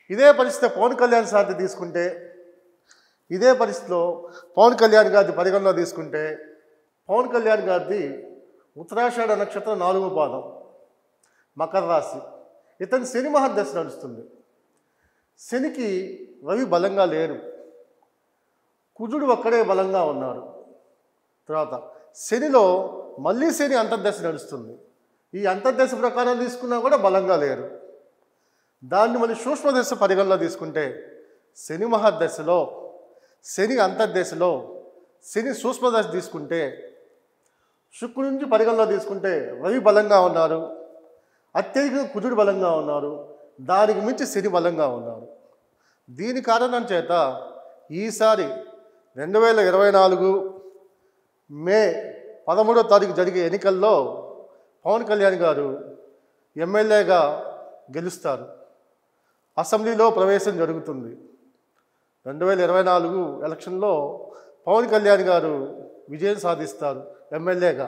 ఇదే పరిస్థితి పవన్ కళ్యాణ్ సార్ది తీసుకుంటే, ఇదే పరిస్థితిలో పవన్ కళ్యాణ్ గారిది పరిగణలో తీసుకుంటే, పవన్ కళ్యాణ్ గారిది ఉత్తరాషాఢ నక్షత్రం 4వ పాదం, మకర రాశి. ఇతని శని మహర్దశ నడుస్తుంది. శనికి రవి బలంగా లేరు, కుజుడు ఒక్కడే బలంగా ఉన్నారు. తర్వాత శనిలో మళ్ళీ శని అంతర్దశ నడుస్తుంది. ఈ అంతర్దశ ప్రకారం తీసుకున్నా కూడా బలంగా లేరు. దాన్ని మళ్ళీ సూక్ష్మదశ పరిగణలో తీసుకుంటే శని మహర్దశలో, శని అంతర్దశలో, శని సూక్ష్మదశ తీసుకుంటే, శుక్రుడి నుంచి పరిగణలో తీసుకుంటే రవి బలంగా ఉన్నారు, అత్యధికంగా కుజుడు బలంగా ఉన్నారు, దానికి మించి శని బలంగా ఉన్నారు. దీని కారణం చేత ఈసారి 2024 మే 13వ తారీఖు జరిగే ఎన్నికల్లో పవన్ కళ్యాణ్ గారు ఎమ్మెల్యేగా గెలుస్తారు. అసెంబ్లీలో ప్రవేశం జరుగుతుంది. 2024 ఎలక్షన్లో పవన్ కళ్యాణ్ గారు విజయం సాధిస్తారు ఎమ్మెల్యేగా.